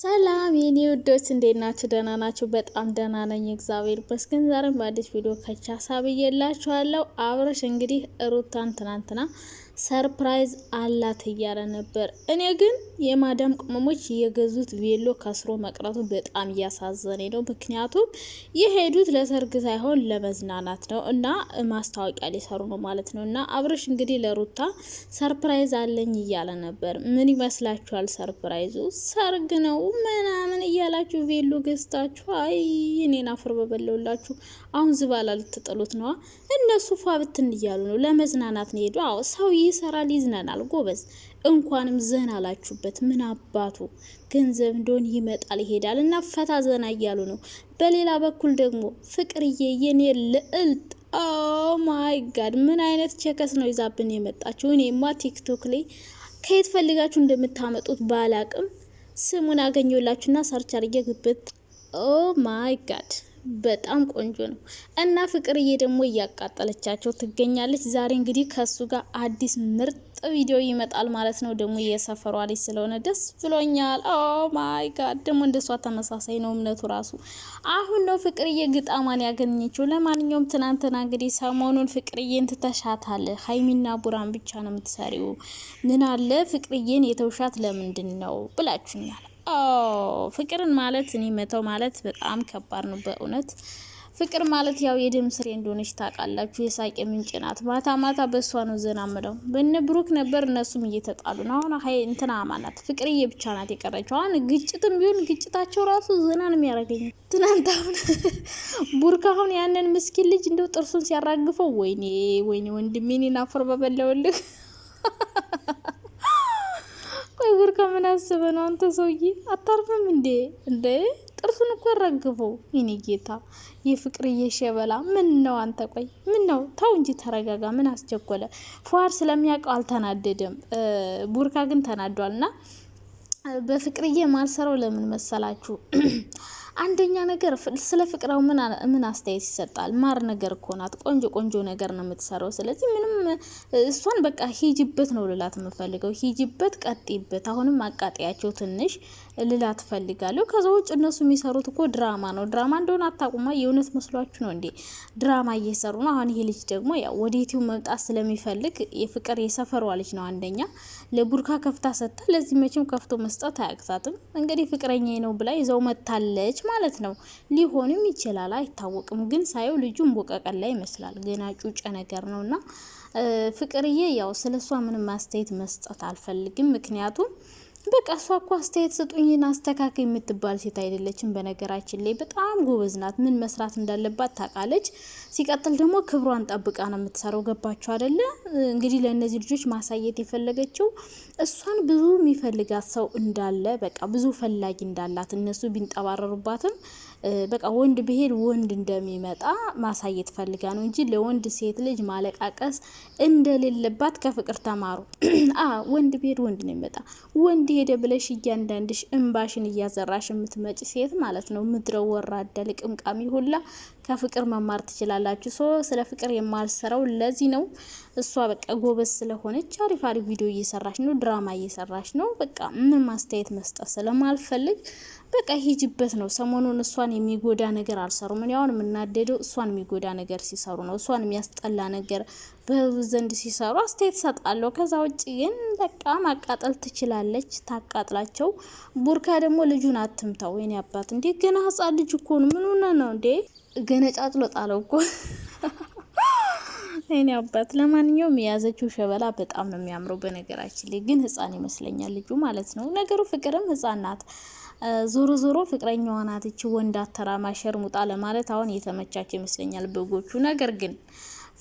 ሰላም የኔ ውዶች እንዴት ናችሁ? ደህና ናችሁ? በጣም ደህና ነኝ እግዚአብሔር ይመስገን። ዛሬም በአዲስ ቪዲዮ ከቻሳብ እየላችኋለሁ። አብረሽ እንግዲህ ሩታን ትናንትና ሰርፕራይዝ አላት እያለ ነበር። እኔ ግን የማዳም ቅመሞች የገዙት ቬሎ ከስሮ መቅረቱ በጣም እያሳዘነ ነው። ምክንያቱም የሄዱት ለሰርግ ሳይሆን ለመዝናናት ነው እና ማስታወቂያ ሊሰሩ ነው ማለት ነው። እና አብረሽ እንግዲህ ለሩታ ሰርፕራይዝ አለኝ እያለ ነበር። ምን ይመስላችኋል? ሰርፕራይዙ ሰርግ ነው ምናምን እያላችሁ ቬሎ ገዝታችሁ፣ አይ እኔን አፍር በበለውላችሁ። አሁን ዝባላ ልትጥሉት ነዋ። እነሱ ፏ ብትን እያሉ ነው። ለመዝናናት ነው ሄዱ። አዎ ሰው ይሰራል ይዝናናል። ጎበዝ እንኳንም ዘና አላችሁበት። ምን አባቱ ገንዘብ እንደሆን ይመጣል ይሄዳል እና ፈታ ዘና እያሉ ነው። በሌላ በኩል ደግሞ ፍቅርዬ የኔ ልዕልት ኦ ማይ ጋድ ምን አይነት ቸከስ ነው ይዛብን የመጣችሁ። እኔማ ቲክቶክ ላይ ከየት ፈልጋችሁ እንደምታመጡት ባላቅም ስሙን አገኘላችሁና ሰርች አድርጌ ግብት። ኦ ማይ ጋድ በጣም ቆንጆ ነው እና ፍቅርዬ ደግሞ እያቃጠለቻቸው ትገኛለች። ዛሬ እንግዲህ ከሱ ጋር አዲስ ምርጥ ቪዲዮ ይመጣል ማለት ነው። ደግሞ የሰፈሯ ልጅ ስለሆነ ደስ ብሎኛል። ኦ ማይ ጋድ ደግሞ እንደሷ ተመሳሳይ ነው እምነቱ ራሱ። አሁን ነው ፍቅርዬ ግጣማን ያገኘችው። ለማንኛውም ትናንትና እንግዲህ ሰሞኑን ፍቅርዬን ትተሻታል፣ ሀይሚና ቡራን ብቻ ነው የምትሰሪው፣ ምን አለ ፍቅርዬን የተውሻት ለምንድን ነው ብላችሁኛል። ፍቅርን ማለት እኔ መተው ማለት በጣም ከባድ ነው በእውነት። ፍቅር ማለት ያው የደም ስሬ እንደሆነች ታውቃላችሁ። የሳቄ ምንጭ ናት። ማታ ማታ በእሷ ነው ዘና ምለው። በነ ብሩክ ነበር እነሱም እየተጣሉ ነው። አሁን ሀይ እንትና ማናት ፍቅርዬ ብቻ ናት የቀረችው። አሁን ግጭትም ቢሆን ግጭታቸው ራሱ ዘና ነው የሚያደርገኝ። ትናንት አሁን ቡርክ አሁን ያንን ምስኪን ልጅ እንደው ጥርሱን ሲያራግፈው ወይኔ ወይኔ ወንድሜን ናፈር በበለውልህ። ቆይ ቡርካ ምን አስበ ነው አንተ ሰውዬ? አታርፍም እንዴ? ጥርሱን እኮ ያራግፈው። የኔ ጌታ የፍቅርዬ ሸበላ ምን ነው አንተ? ቆይ ምን ነው? ተው እንጂ ተረጋጋ። ምን አስቸኮለ? ፏር ስለሚያውቀው አልተናደደም። ቡርካ ግን ተናዷልና በፍቅርዬ ማልሰራው ለምን መሰላችሁ? አንደኛ ነገር ስለ ፍቅራው ምን አስተያየት ይሰጣል? ማር ነገር እኮ ናት። ቆንጆ ቆንጆ ነገር ነው የምትሰራው። ስለዚህ ምንም እሷን በቃ ሂጅበት ነው ልላት የምፈልገው። ሂጅበት፣ ቀጥይበት። አሁንም አቃጥያቸው ትንሽ ልላት ፈልጋለሁ። ከዛ ውጭ እነሱ የሚሰሩት እኮ ድራማ ነው። ድራማ እንደሆነ አታቁማ። የእውነት መስሏችሁ ነው እንዴ? ድራማ እየሰሩ ነው። አሁን ይሄ ልጅ ደግሞ ያው ወዴቲው መምጣት ስለሚፈልግ የፍቅር የሰፈሯ ልጅ ነው። አንደኛ ለቡርካ ከፍታ ሰጥታ፣ ለዚህ መቼም ከፍቶ መስጠት አያቅታትም። እንግዲህ ፍቅረኛ ነው ብላ ይዘው መታለች ማለት ነው። ሊሆንም ይችላል አይታወቅም። ግን ሳየው ልጁን ቦቀቀላ ይመስላል። ገና ጩጨ ነገር ነውና ፍቅርዬ ያው ስለሷ ምንም አስተያየት መስጠት አልፈልግም። ምክንያቱም በቃ እሷ እኮ አስተያየት ስጡኝና አስተካከይ የምትባል ሴት አይደለችም። በነገራችን ላይ በጣም ጎበዝ ናት። ምን መስራት እንዳለባት ታውቃለች። ሲቀጥል ደግሞ ክብሯን ጠብቃ ነው የምትሰራው። ገባችሁ አይደለ? እንግዲህ ለእነዚህ ልጆች ማሳየት የፈለገችው እሷን ብዙ የሚፈልጋት ሰው እንዳለ፣ በቃ ብዙ ፈላጊ እንዳላት እነሱ ቢንጠባረሩባትም በቃ ወንድ ብሄድ ወንድ እንደሚመጣ ማሳየት ፈልጋ ነው እንጂ ለወንድ ሴት ልጅ ማለቃቀስ እንደሌለባት ከፍቅር ተማሩ። ወንድ ብሄድ ወንድ ነው የሚመጣ። ወንድ ሄደ ብለሽ እያንዳንድሽ እንባሽን እያዘራሽ የምትመጪ ሴት ማለት ነው። ምድረ ወራዳ ልቅምቃሚ ሁላ ከፍቅር መማር ትችላላችሁ። ስለ ፍቅር የማልሰራው ለዚህ ነው። እሷ በቃ ጎበዝ ስለሆነች አሪፍ አሪፍ ቪዲዮ እየሰራች ነው፣ ድራማ እየሰራች ነው። በቃ ምን ማስተያየት መስጠት ስለማልፈልግ በቃ ሂጅበት ነው። ሰሞኑን እሷን የሚጎዳ ነገር አልሰሩም። ምን ያውን የምናደደው እሷን የሚጎዳ ነገር ሲሰሩ ነው። እሷን የሚያስጠላ ነገር በህዝብ ዘንድ ሲሰሩ አስተያየት ሰጣለሁ። ከዛ ውጭ ግን በቃ ማቃጠል ትችላለች፣ ታቃጥላቸው። ቡርካ ደግሞ ልጁን አትምታው። የኔ አባት እንዴ ገና ህጻን ልጅ እኮ ነው። ምን ሆነ ነው እንዴ? ገነጫጭሎ ጣለው እኮ እኔ አባት። ለማንኛውም የያዘችው ሸበላ በጣም ነው የሚያምረው። በነገራችን ላይ ግን ህፃን ይመስለኛል ልጁ ማለት ነው። ነገሩ ፍቅርም ህፃን ናት። ዞሮ ዞሮ ፍቅረኛዋ ናት እቺ ወንድ አተራማሽ ሸርሙጣ ለማለት አሁን የተመቻቸው ይመስለኛል በጎቹ። ነገር ግን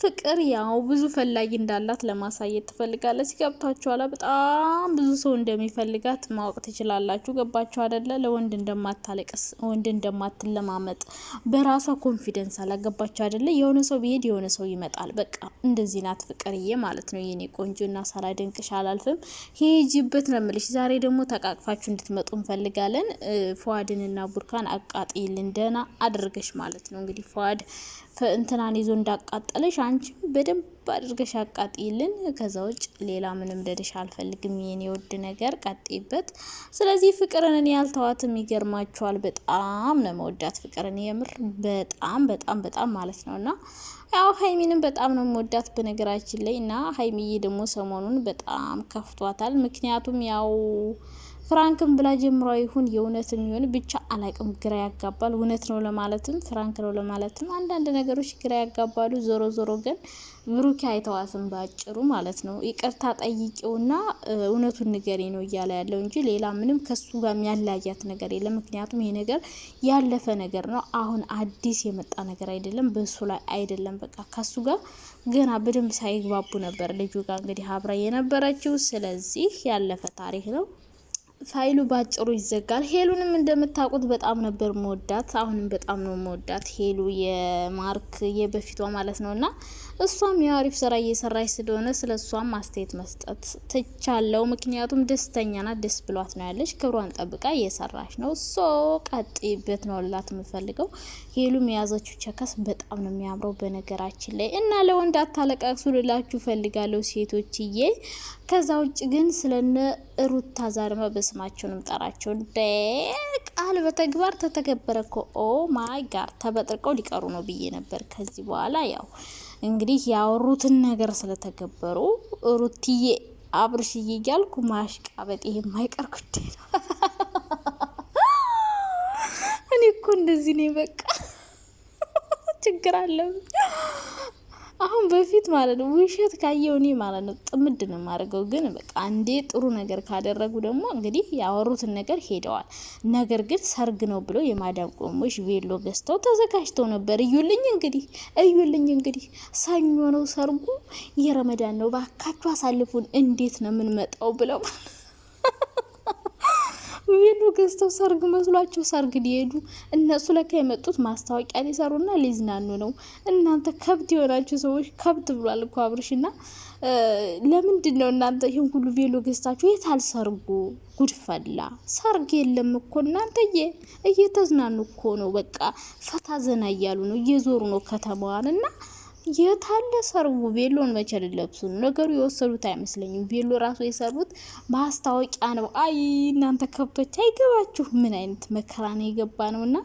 ፍቅር ያው ብዙ ፈላጊ እንዳላት ለማሳየት ትፈልጋለች። ገብታችኋላ? በጣም ብዙ ሰው እንደሚፈልጋት ማወቅ ትችላላችሁ። ገባችሁ አይደለ? ለወንድ እንደማታለቅስ፣ ወንድ እንደማትለማመጥ በራሷ ኮንፊደንስ አላ። ገባችሁ አይደለ? የሆነ ሰው ቢሄድ የሆነ ሰው ይመጣል። በቃ እንደዚህ ናት ፍቅርዬ ማለት ነው። የኔ ቆንጆና ሳላደንቅሽ አላልፍም። ሄጂበት ነው የምልሽ። ዛሬ ደግሞ ተቃቅፋችሁ እንድትመጡ እንፈልጋለን። ፏድንና ቡርካን አቃጥይልን ደህና አድርገሽ ማለት ነው። እንግዲህ ፏድ እንትናን ይዞ እንዳቃጠለሽ አንቺ በደንብ አድርገሽ አቃጥይልን። ከዛ ውጭ ሌላ ምንም ደደሽ አልፈልግም የኔ ውድ ነገር፣ ቀጥይበት። ስለዚህ ፍቅርን እኔ ያልተዋትም ይገርማችኋል። በጣም ነው መወዳት ፍቅርን የምር በጣም በጣም በጣም ማለት ነውና ያው ሀይሚንም በጣም ነው መወዳት በነገራችን ላይ። እና ሀይሚዬ ደግሞ ሰሞኑን በጣም ከፍቷታል። ምክንያቱም ያው ፍራንክም ብላ ጀምሯ ይሁን የእውነት የሚሆን ብቻ አላቅም፣ ግራ ያጋባል። እውነት ነው ለማለትም ፍራንክ ነው ለማለትም አንዳንድ ነገሮች ግራ ያጋባሉ። ዞሮ ዞሮ ግን ብሩኬ አይተዋትም ባጭሩ ማለት ነው። ይቅርታ ጠይቂውና እውነቱን ንገሪ ነው እያለ ያለው እንጂ ሌላ ምንም ከሱ ጋር የሚያለያያት ነገር የለም። ምክንያቱም ይሄ ነገር ያለፈ ነገር ነው፣ አሁን አዲስ የመጣ ነገር አይደለም፣ በሱ ላይ አይደለም። በቃ ከሱ ጋር ገና በደንብ ሳይግባቡ ነበር ልጁ ጋር እንግዲህ አብራ የነበረችው። ስለዚህ ያለፈ ታሪክ ነው። ፋይሉ ባጭሩ ይዘጋል። ሄሉንም እንደምታውቁት በጣም ነበር መወዳት፣ አሁንም በጣም ነው መወዳት ሄሉ የማርክ የበፊቷ ማለት ነውና እሷም የአሪፍ ስራ እየሰራች ስለሆነ ስለ እሷም አስተያየት መስጠት ትቻለው። ምክንያቱም ደስተኛ ናት፣ ደስ ብሏት ነው ያለች፣ ክብሯን ጠብቃ እየሰራች ነው። ሶ ቀጥይበት ነው ላት የምፈልገው። ሄሉም የያዘችው ቸከስ በጣም ነው የሚያምረው በነገራችን ላይ። እና ለወንድ አታለቃቅሱ ልላችሁ ፈልጋለሁ ሴቶችዬ። ከዛ ውጭ ግን ስለነ ሩታ ዛሬማ በስማቸውንም ጠራቸው ቃል በተግባር ተተገበረ እኮ። ኦ ማይ ጋር ተበጥርቀው ሊቀሩ ነው ብዬ ነበር። ከዚህ በኋላ ያው እንግዲህ ያወሩትን ነገር ስለተገበሩ ሩትዬ አብርሽዬ እያልኩ ማሽቃበጥ ይሄ የማይቀር ጉዳይ ነው። እኔ እኮ እንደዚህ ነኝ በቃ ችግር አለው። አሁን በፊት ማለት ነው ውሸት ካየው እኔ ማለት ነው ጥምድ ነው የማደርገው። ግን በቃ አንዴ ጥሩ ነገር ካደረጉ ደግሞ እንግዲህ ያወሩትን ነገር ሄደዋል። ነገር ግን ሰርግ ነው ብለው የማዳም ቆሞች ቬሎ ገዝተው ተዘጋጅተው ነበር። እዩልኝ እንግዲህ ሰኞ ነው ሰርጉ፣ የረመዳን ነው፣ ባካችሁ አሳልፉን፣ እንዴት ነው የምንመጣው ብለው ቬሎ ገዝተው ሰርግ መስሏቸው ሰርግ ሊሄዱ እነሱ ለካ የመጡት ማስታወቂያ ሊሰሩና ሊዝናኑ ነው። እናንተ ከብት የሆናችሁ ሰዎች ከብት ብሏል እኮ አብርሽና። ለምንድን ነው እናንተ ይህን ሁሉ ቬሎ ገዝታችሁ? የታል ሰርጉ? ጉድፈላ ሰርግ የለም እኮ እናንተዬ፣ እየተዝናኑ እኮ ነው። በቃ ፈታ ዘና እያሉ ነው፣ እየዞሩ ነው ከተማዋንና የታለ ሰርጉ? ቬሎን መቼ ልለብሱ ነገሩ? የወሰዱት አይመስለኝም። ቬሎ ራሱ የሰሩት ማስታወቂያ ነው። አይ እናንተ ከብቶች አይገባችሁ። ምን አይነት መከራ ነው የገባ ነውና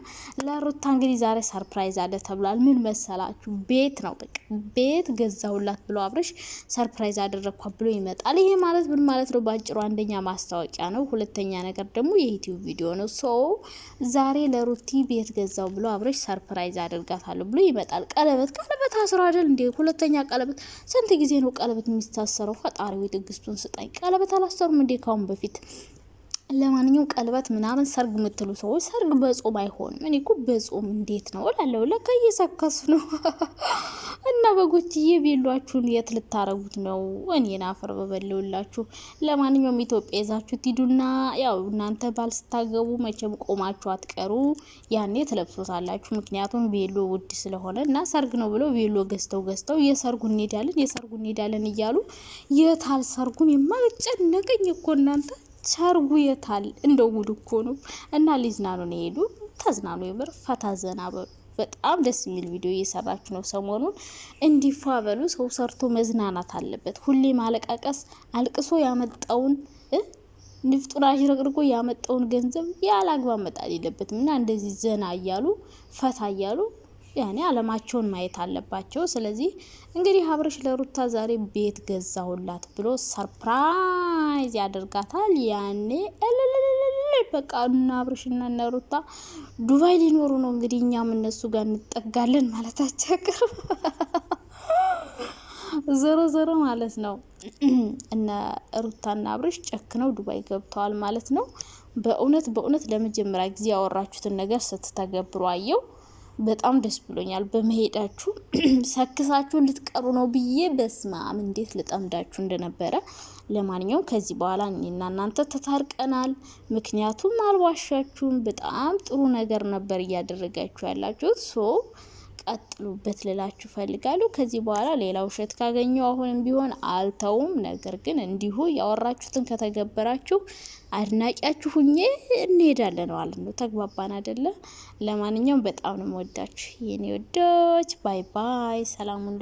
ለሩታ እንግዲህ ዛሬ ሰርፕራይዝ አለ ተብሏል። ምን መሰላችሁ? ቤት ነው። በቃ ቤት ገዛሁላት ብሎ አብርሽ ሰርፕራይዝ አደረኳት ብሎ ይመጣል። ይሄ ማለት ምን ማለት ነው? ባጭሩ አንደኛ ማስታወቂያ ነው፣ ሁለተኛ ነገር ደግሞ የዩቲዩብ ቪዲዮ ነው። ሶ ዛሬ ለሩቲ ቤት ገዛው ብሎ አብርሽ ሰርፕራይዝ አደርጋታለሁ ብሎ ይመጣል። ቀለበት አስራ አይደል እንዴ? ሁለተኛ ቀለበት። ስንት ጊዜ ነው ቀለበት የሚታሰረው? ፈጣሪ ወይ ትዕግስቱን ስጣይ። ቀለበት አላሰሩም እንዴ ካሁን በፊት? ለማንኛውም ቀለበት ምናምን ሰርግ የምትሉ ሰዎች ሰርግ በጾም አይሆንም። እኔ እኮ በጾም እንዴት ነው እላለሁ። ለካ እየሰከሱ ነው። እና በጎችዬ ቬሏችሁን የት ልታረጉት ነው? እኔን አፈር በበለውላችሁ። ለማንኛውም ኢትዮጵያ ይዛችሁ ሂዱና ያው እናንተ ባል ስታገቡ መቼም ቆማችሁ አትቀሩ። ያኔ ትለብሶታላችሁ። ምክንያቱም ቬሎ ውድ ስለሆነ እና ሰርግ ነው ብለው ቬሎ ገዝተው የሰርጉ እንሄዳለን እያሉ የታል ሰርጉን? የማጨነቀኝ እኮ እናንተ ሰርጉ የታል? እንደው ጉድ እኮ ነው። እና ሊዝናኑ ነው የሄዱ። ተዝናኑ፣ የምር ፈታ ዘና በሉ። በጣም ደስ የሚል ቪዲዮ እየሰራችሁ ነው ሰሞኑን። እንዲፋ በሉ። ሰው ሰርቶ መዝናናት አለበት። ሁሌ ማለቃቀስ፣ አልቅሶ ያመጣውን ንፍጡን አሽረቅርቆ ያመጣውን ገንዘብ ያለ አግባብ መጣል የለበትም። እና እንደዚህ ዘና እያሉ ፈታ እያሉ ያኔ አለማቸውን ማየት አለባቸው። ስለዚህ እንግዲህ አብርሽ ለሩታ ዛሬ ቤት ገዛሁላት ብሎ ሰርፕራይዝ ያደርጋታል። ያኔ በቃ እና አብርሽና እና ሩታ ዱባይ ሊኖሩ ነው እንግዲህ። እኛም እነሱ ጋር እንጠጋለን ማለታቸው አይቀርም። ዞሮ ማለት ነው እነ ሩታና አብርሽ ጨክነው ዱባይ ገብተዋል ማለት ነው። በእውነት ለመጀመሪያ ጊዜ ያወራችሁትን ነገር ስትተገብሩ አየው። በጣም ደስ ብሎኛል በመሄዳችሁ። ሰክሳችሁ ልትቀሩ ነው ብዬ በስማም እንዴት ልጠምዳችሁ እንደነበረ። ለማንኛውም ከዚህ በኋላ እኔና እናንተ ተታርቀናል። ምክንያቱም አልዋሻችሁም። በጣም ጥሩ ነገር ነበር እያደረጋችሁ ያላችሁት። ሶ ቀጥሉበት ልላችሁ ፈልጋለሁ። ከዚህ በኋላ ሌላ ውሸት ካገኘው አሁንም ቢሆን አልተውም። ነገር ግን እንዲሁ ያወራችሁትን ከተገበራችሁ አድናቂያችሁ ሁኜ እንሄዳለን ማለት ነው። ተግባባን አይደለ? ለማንኛውም በጣም ነው የምወዳችሁ የኔ ወዶች። ባይ ባይ። ሰላሙን